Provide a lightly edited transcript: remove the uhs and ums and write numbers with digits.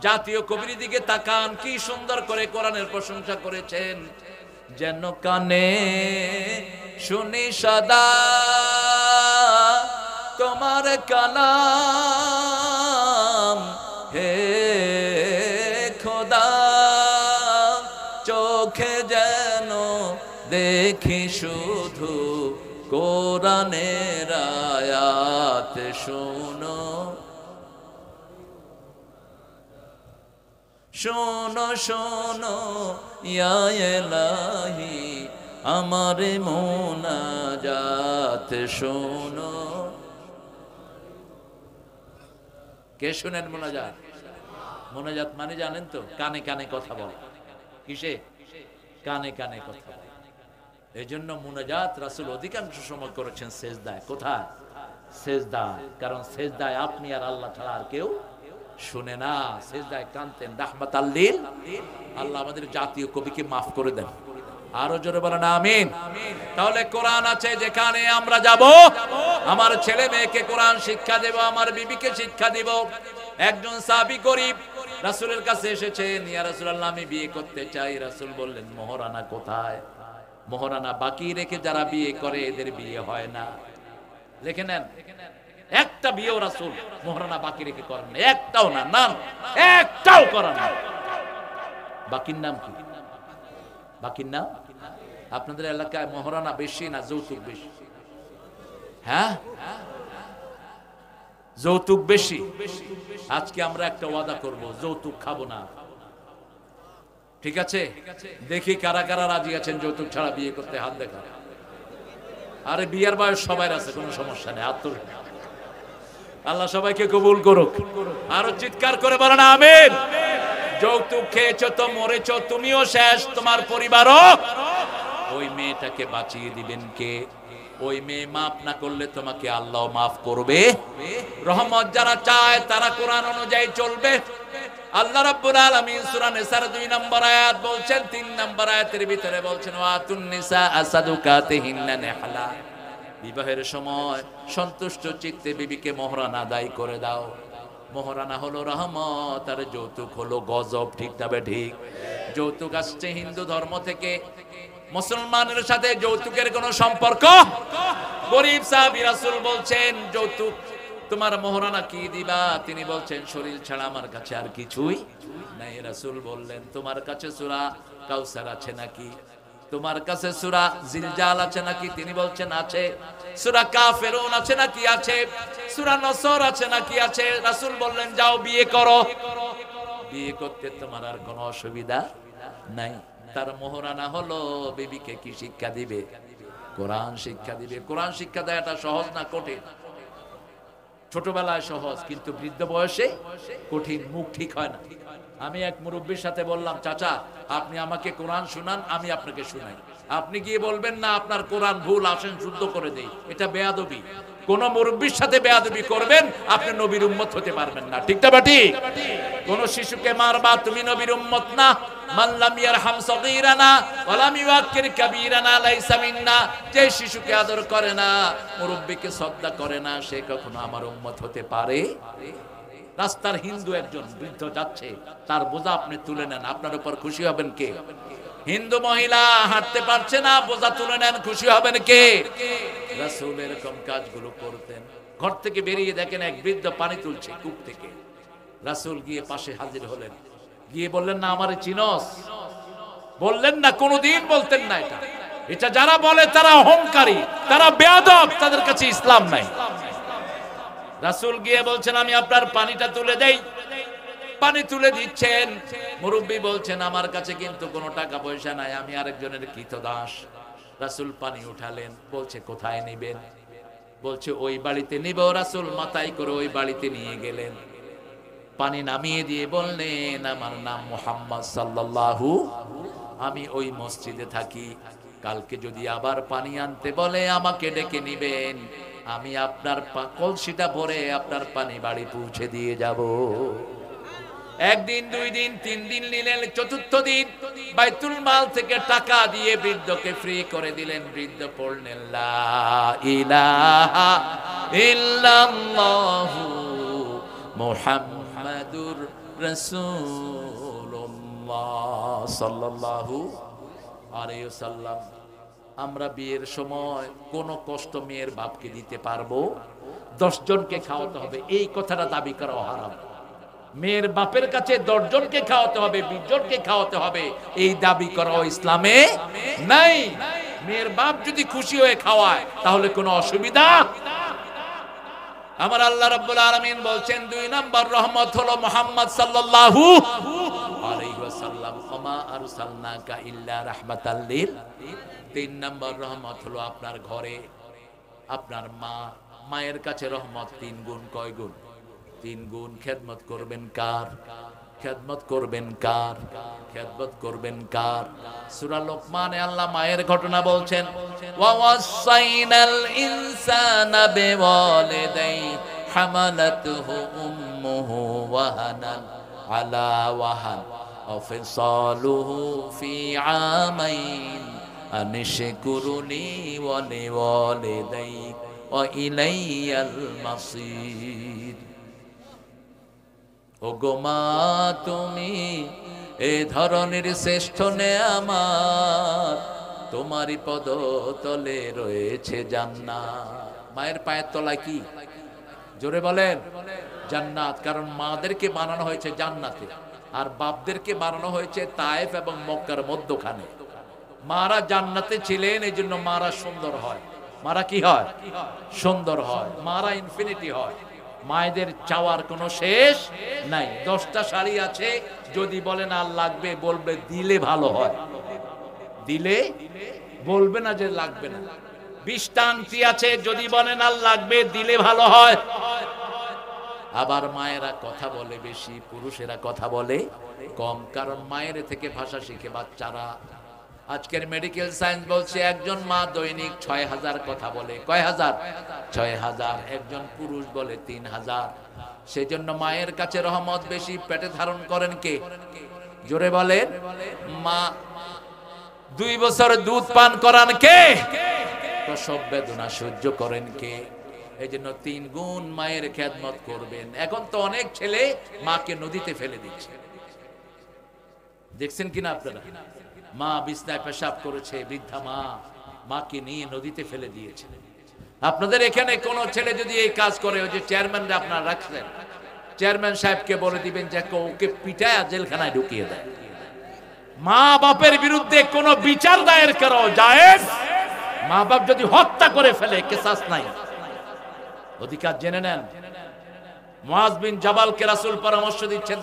জাতীয় কবির দিকে তাকান, কি সুন্দর করে কোরআনের প্রশংসা করেছেন। যেন কানে শুনি সদা তোমার কালাম, হে খোদা চোখে যেন দেখি শুধু কোরআনের আয়াত, শোনো শোনো শোনো ইয়া ইলাহি আমার মুনাজাত শোনো। কে শুনেন মুনাজাত? মুনাজাত মানে জানেন তো, কানে কানে কথা বল। কিসে? কানে কানে কথা বল। এই জন্য মুনাজাত রাসূল অধিকাংশ সময় করেছেন সেজদায়। কোথায়? সেজদায়। কারণ সেজদায় আপনি আর আল্লাহ ছাড়া আর কেউ শুনে না। সেজদায় কানতেন রাহমাতাল লিল। আল্লাহ আমাদের জাতীয় কবিকে মাফ করে দেন। আরো জোরে বলেন আমিন। তাহলে কোরআন আছে যেখানে আমরা যাব, আমার ছেলে মেয়েকে কোরআন শিক্ষা দেব, আমার বিবিকে শিক্ষা দিব। একজন সাহাবী গরীব রাসূলের কাছে এসেছেন, ইয়া রাসূলুল্লাহ আমি বিয়ে করতে চাই। রাসূল বললেন মোহরানা কোথায়? মোহরানা বাকি রেখে যারা বিয়ে করে এদের বিয়ে হয় না। লিখে নেন, একটা বিয়েও রাসূল মোহরানা বাকি রেখে করেন না, একটাও না, না একটাও করেন না। বাকির নাম কি? বাকির নাম? আপনাদের এলাকায় মোহরানা বেশি না যৌতুক বেশি? হ্যাঁ, যৌতুক বেশি। আজকে আমরা একটা ওয়াদা করব, যৌতুক খাবো না। ঠিক আছে? দেখি কারা কারা রাজি আছেন যৌতুক ছাড়া বিয়ে করতে, হাত দেখা। আরে বিয়ের বয়স সবার আছে, কোনো সমস্যা নেই। আল্লাহ সবাইকে কবুল করুক। আরো চিৎকার করে বলেন আমিন। যৌতুক খেয়েছো তো মরেছো, তুমিও শেষ, তোমার পরিবারও। ওই মেয়েটাকে বাঁচিয়ে দিবেন কে? ওই মেয়ে মাফ না করলে তোমাকে আল্লাহ মাফ করবে। রহমত যারা চায় তারা কোরআন অনুযায়ী চলবে। আল্লাহ রাব্বুল আলামিন সূরা নিসার 2 নম্বর আয়াত বলছেন, 3 নম্বর আয়াতের ভিতরে বলছেন ওয়াতুন নিসা আসাদুকাতিহিন্না নিহলা। বিবাহের সময় সন্তুষ্ট চিত্তে বিবিকে মোহরান আদায় করে দাও। মোহরানা হলো রহমত আর যৌতুক হলো গজব। ঠিক তবে ঠিক? যৌতুক আসছে হিন্দু ধর্ম থেকে। মুসলমানের সাথে যৌতুকের কোনো সম্পর্ক? গরীব সাহাবী রাসূল বলছেন যৌতুক তোমার মোহরানা কি দিবা? তিনি বলছেন শরীর ছাড়া আমার কাছে আর কিছুই নাই। রাসূল বললেন তোমার কাছে সূরা কাউসার আছে নাকি? তোমার কাছে সূরা জিলজাল আছে নাকি? তিনি বলছেন আছে। সূরা কাফিরুন আছে নাকি? আছে। সূরা নসর আছে নাকি? আছে। রাসূল বললেন যাও বিয়ে করো। বিয়ে করতে তোমার আর কোনো অসুবিধা নাই। তার মোহরানা হলো বিবিকে কি শিক্ষা দিবে? কোরআন শিক্ষা দিবে। কোরআন শিক্ষা দেওয়াটা সহজ না কঠিন? ছোটবেলায় সহজ, কিন্তু বৃদ্ধ বয়সে কঠিন। মুখ ঠিক হয় না। আমি এক মুরব্বির সাথে বললাম চাচা আপনি আমাকে কোরআন শুনান, আমি আপনাকে শুনাই। আপনি গিয়ে বলবেন না আপনার কোরআন ভুল, আসেন শুদ্ধ করে দেই। এটা বেয়াদবি। কোন মুরব্বির সাথে বেয়াদবি করবেন আপনি নবীর উম্মত হতে পারবেন না। ঠিক না ঠিক? কোন শিশুকে মারবা, তুমি নবীর উম্মত না। মান লাম ইয়ারহাম সগীরানা ওয়া লাম ইউআক্কির কাবীরানা লাইসা মিন্না। যে শিশুকে আদর করে না, মুরব্বিকে শ্রদ্ধা করে না, সে কখনো আমার উম্মত হতে পারে? রাস্তার হিন্দু একজন বৃদ্ধ যাচ্ছে, তার বোঝা আপনি তুলে নেন, আপনার উপর খুশি হবেন কে? হিন্দু মহিলা হাঁটতে পারছে না, বোঝা তুলে নেন, খুশি হবেন কে? রাসূল এরকম কাজগুলো করতেন। ঘর থেকে বেরিয়ে দেখেন এক বৃদ্ধ পানি তুলছে কূপ থেকে। রাসূল গিয়ে পাশে হাজির হলেন, গিয়ে বললেন না আমারে চিনস? বললেন না, কোনোদিন বলতেন না। এটা যারা বলে তারা অহংকারী, তারা বেয়াদব, তাদের কাছে ইসলাম নাই। রাসূল গিয়ে বলছেন আমি আপনার পানিটা তুলে দেই। পানি তুলে দিচ্ছেন। মুরব্বি বলছেন আমার কাছে কিন্তু কোনো টাকা পয়সা নাই, আমি আরেকজনের কৃতদাস। রাসূল পানি উঠালেন, বলছে কোথায় নেবেন? বলছে ওই বাড়িতে নিব। রাসূল মাথায় করে ওই বাড়িতে নিয়ে গেলেন। পানি নামিয়ে দিয়ে বললেন আমার নাম মুহাম্মদ সাল্লাল্লাহু, আমি ওই মসজিদে থাকি। কালকে যদি আবার পানি আনতে বলে আমাকে ডেকে নিবেন, আমি আপনার কলসিটা ভরে আপনার পানি বাড়ি পৌঁছে দিয়ে যাব। একদিন, দুই দিন, 3 দিন নিলেন। চতুর্থ দিন বাইতুল মাল থেকে টাকা দিয়ে বৃদ্ধকে ফ্রি করে দিলেন। বৃদ্ধ পড়লেন লা ইলাহা ইল্লাল্লাহু মুহাম্মাদুর রাসূলুল্লাহ সাল্লাল্লাহু আলাইহি ওয়াসাল্লাম। আমরা বিয়ের সময় কোনো কষ্ট মেয়ের বাপকে দিতে পারবো? 10 জনকে খাওয়াতে হবে, এই কথাটা দাবি করা হারাম। মেয়ের বাপের কাছে 10 জনকে খাওয়াতে হবে, 20 জনকে খাওয়াতে হবে, এই দাবি করা ইসলামে নাই। মেয়ের বাপ যদি খুশি হয়ে খাওয়ায় তাহলে কোনো অসুবিধা। আমার আল্লাহ রাব্বুল আলামিন বলছেন 2 নাম্বার রহমত হলো মুহাম্মদ সাল্লাল্লাহু আলাইহি ওয়াসাল্লাম, ওমা আরসালনাকা ইল্লা রাহমাতাল লিল। 3 নাম্বার রহমত হলো আপনার ঘরে আপনার মা, মায়ের কাছে রহমত 3 গুণ। কয় গুণ? 3 গুণ। খেদমত করবেন কার? খেদমত করবেন কার? খেদমত করবেন কার? সূরা লোকমানে আল্লাহ মায়ের ঘটনা বলছেন, ওয়া ওয়াসাইনাল ইনসানা বিওয়ালিদাইহি হামালাতুহু উম্মুহু ওয়াহানান আলা ওয়াহান ওয়া ফিসালুহু ফি আমাইন আনিশকুরুনি ওয়া লিওয়ালিদাইক ওয়া ইলাইয়াল মাসির। ও গো মা, তুমি এ ধরনের শ্রেষ্ঠ নেয়ামত, তোমারই পদতলে রয়েছে জান্নাত। মায়ের পায়ের তলায় কি? জোরে বলেন, জান্নাত। কারণ মাদেরকে বানানো হয়েছে জান্নাতে, আর বাপদেরকে বানানো হয়েছে তায়েফ এবং মক্কার মধ্যখানে। মারা জান্নাতে ছিলেন, এই জন্য মারা সুন্দর হয়। মারা কি হয়? সুন্দর হয়। মারা ইনফিনিটি হয়। মায়েদের চাওয়ার কোনো শেষ নাই। 10টা শাড়ি আছে, যদি বলেন আর লাগবে, বলবে দিলে ভালো হয়, দিলে বলবে না যে লাগবে না। 20টা আংটি আছে, যদি বলেন আর লাগবে, দিলে ভালো হয়। আবার মায়েরা কথা বলে বেশি, পুরুষেরা কথা বলে কম, কারণ মায়ের থেকে ভাষা শিখে বাচ্চারা। আজকের মেডিকেল সায়েন্স বলছে একজন মা দৈনিক 6000 কথা বলে। কয় হাজার? 6000। একজন পুরুষ বলে 3000। সেজন্য মায়ের কাছে রহমত বেশি। পেটে ধারণ করেন কে? জোরে বলেন। মা 2 বছর দুধ পান করান কে? প্রসব বেদনা সহ্য করেন কে? এই জন্য 3 গুণ মায়ের খেদমত করবেন। এখন তো অনেক ছেলে মাকে নদীতে ফেলে দিচ্ছে, দেখছেন কিনা আপনারা? মা বিছনায় পেশাব করেছে, বৃদ্ধা মা, মাকে নিয়ে নদীতে ফেলে দিয়েছে। আপনাদের এখানে কোন ছেলে যদি এই কাজ করে, ওই যে চেয়ারম্যানরা আপনারা রাখছেন, চেয়ারম্যান সাহেবকে বলে দিবেন যে ওকে পিটায় জেলখানায় ঢুকিয়ে দেয়। মা বাপের বিরুদ্ধে কোনো বিচার দায়ের করো জায়েজ। মা বাপ যদি হত্যা করে ফেলে, কিসাস নাই, অধিকার জেনে নেন। মুআজ বিন জাবালকে রাসূল পরামর্শ দিচ্ছেন,